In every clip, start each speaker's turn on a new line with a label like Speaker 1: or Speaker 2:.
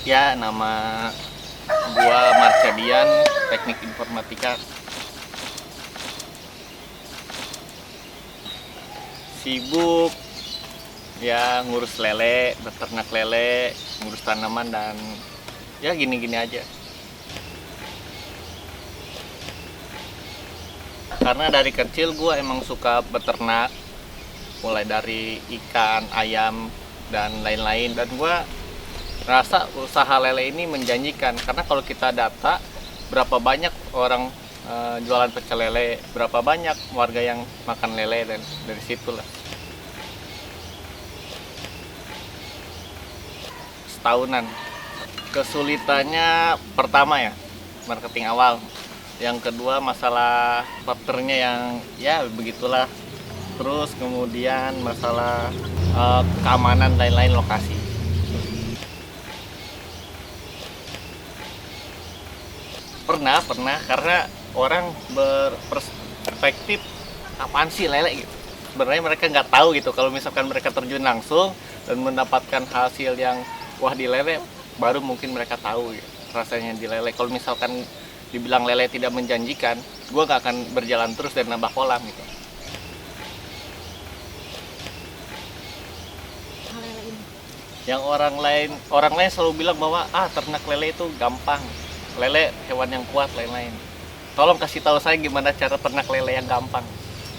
Speaker 1: Ya, nama gua Marcadian, Teknik Informatika. Sibuk ya ngurus lele, beternak lele, ngurus tanaman dan ya gini-gini aja. Karena dari kecil gua emang suka beternak, mulai dari ikan, ayam dan lain-lain, dan gua rasa usaha lele ini menjanjikan karena kalau kita data berapa banyak orang jualan pecel lele, berapa banyak warga yang makan lele, dan dari situlah setahunan. Kesulitannya pertama ya marketing awal, yang kedua masalah partnernya yang ya begitulah, terus kemudian masalah keamanan lain-lain lokasi. Pernah karena orang berperspektif apaan sih lele gitu. Sebenarnya mereka nggak tahu gitu, kalau misalkan mereka terjun langsung dan mendapatkan hasil yang wah di lele, baru mungkin mereka tahu gitu, rasanya di lele. Kalau misalkan dibilang lele tidak menjanjikan, gue nggak akan berjalan terus dan nambah kolam gitu. Yang orang lain selalu bilang bahwa ternak lele itu gampang, lele hewan yang kuat lain-lain. Tolong kasih tahu saya gimana cara ternak lele yang gampang,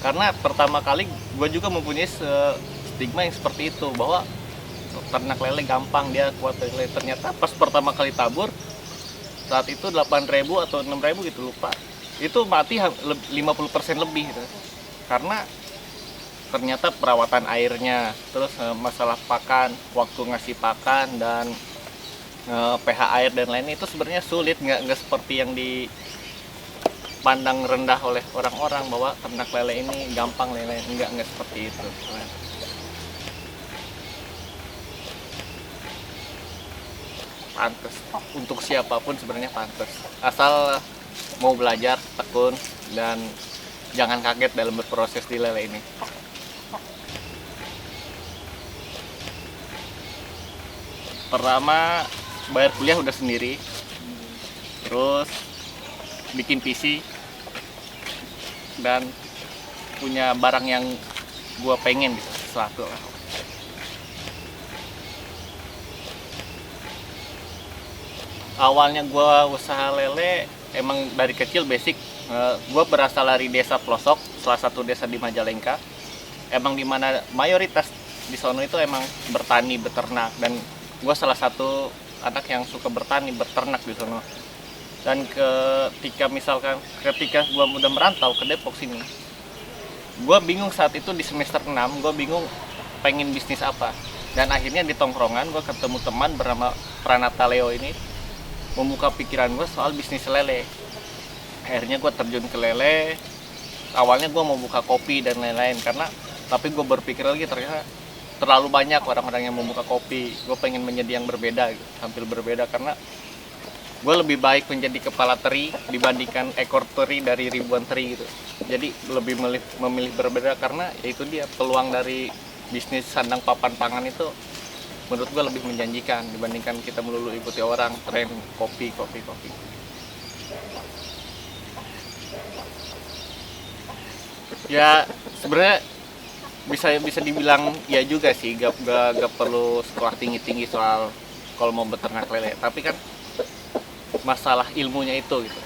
Speaker 1: karena pertama kali gue juga mempunyai stigma yang seperti itu, bahwa ternak lele gampang, dia kuat lele. Ternyata pas pertama kali tabur, saat itu 8.000 atau 6.000 gitu, lupa, itu mati 50% lebih gitu. Karena ternyata perawatan airnya, terus masalah pakan, waktu ngasih pakan, dan pH air dan lain itu sebenarnya sulit, nggak seperti yang dipandang rendah oleh orang-orang bahwa ternak lele ini gampang, lele nggak seperti itu. Pantes untuk siapapun sebenarnya, pantes asal mau belajar, tekun, dan jangan kaget dalam berproses di lele ini. Pertama, bayar kuliah udah sendiri, terus bikin PC dan punya barang yang gue pengen gitu, sesuatu. Awalnya gue usaha lele emang dari kecil basic. Gue berasal dari desa pelosok, salah satu desa di Majalengka, emang dimana mayoritas di sono itu emang bertani, beternak, dan gue salah satu anak yang suka bertani, beternak di sono. Dan ketika gue udah merantau ke Depok sini, gue bingung saat itu di semester 6, gue bingung pengen bisnis apa. Dan akhirnya di tongkrongan gue ketemu teman bernama Pranata Leo ini, membuka pikiran gue soal bisnis lele. Akhirnya gue terjun ke lele. Awalnya gue mau buka kopi dan lain-lain, tapi gue berpikir lagi ternyata terlalu banyak orang-orang yang membuka kopi. Gue pengen menjadi yang berbeda gitu, tampil berbeda, karena gue lebih baik menjadi kepala teri dibandingkan ekor teri dari ribuan teri gitu. Jadi lebih memilih berbeda, karena itu dia peluang dari bisnis sandang papan pangan itu menurut gue lebih menjanjikan dibandingkan kita melulu ikuti orang tren kopi. Ya sebenarnya bisa dibilang ya juga sih, gak perlu sekolah tinggi soal kalau mau beternak lele, tapi kan masalah ilmunya itu gitu.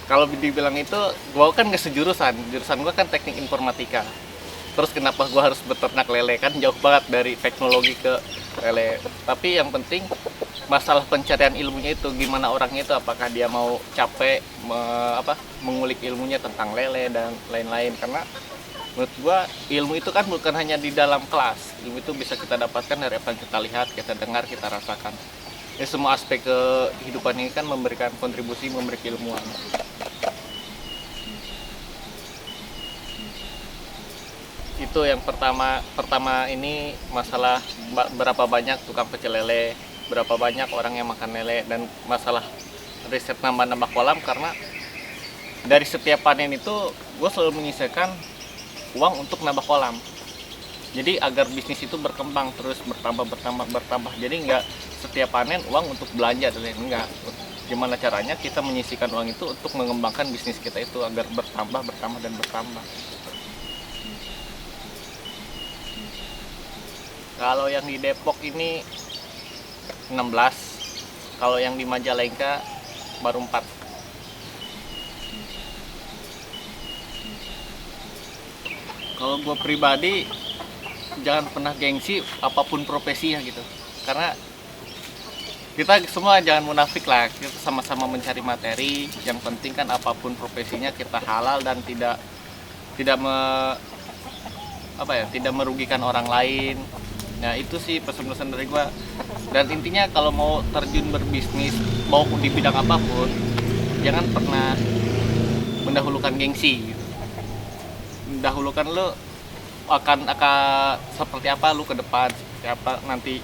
Speaker 1: Kalau dibilang itu, gue kan gak jurusan gue kan teknik informatika. Terus kenapa gue harus beternak lele, kan jauh banget dari teknologi ke lele. Tapi yang penting masalah pencarian ilmunya itu, gimana orangnya itu, apakah dia mau capek mengulik ilmunya tentang lele dan lain-lain. Karena menurut gue ilmu itu kan bukan hanya di dalam kelas, ilmu itu bisa kita dapatkan dari apa yang kita lihat, kita dengar, kita rasakan. Ya, semua aspek kehidupan ini kan memberikan kontribusi, memberi keilmuan. Itu yang pertama ini masalah berapa banyak tukang pecel lele, berapa banyak orang yang makan lele, dan masalah riset nambah kolam. Karena dari setiap panen itu gue selalu menyisakan uang untuk nambah kolam. Jadi agar bisnis itu berkembang terus, bertambah. Jadi nggak setiap panen uang untuk belanja dan lain, enggak. Gimana caranya kita menyisihkan uang itu untuk mengembangkan bisnis kita itu agar bertambah. Kalau yang di Depok ini 16, kalau yang di Majalengka baru 4. Kalau gue pribadi jangan pernah gengsi apapun profesinya gitu, karena kita semua jangan munafik lah, kita sama-sama mencari materi. Yang penting kan apapun profesinya kita halal dan tidak tidak merugikan orang lain. Nah itu sih pesan-pesan dari gue. Dan intinya kalau mau terjun berbisnis mau di bidang apapun, jangan pernah mendahulukan gengsi gitu. Mendahulukan lo akan seperti apa lu ke depan, seperti apa nanti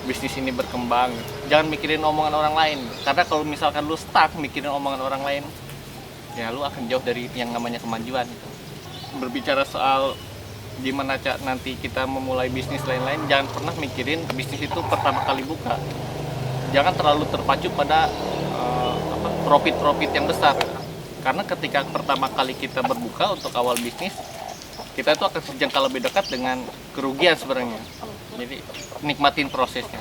Speaker 1: bisnis ini berkembang. Jangan mikirin omongan orang lain, karena kalau misalkan lu stuck mikirin omongan orang lain, ya lu akan jauh dari yang namanya kemajuan. Berbicara soal gimana nanti kita memulai bisnis lain-lain, jangan pernah mikirin bisnis itu pertama kali buka. Jangan terlalu terpacu pada profit yang besar, karena ketika pertama kali kita berbuka untuk awal bisnis, kita itu akan sejengkal lebih dekat dengan kerugian sebenarnya. Jadi nikmatin prosesnya.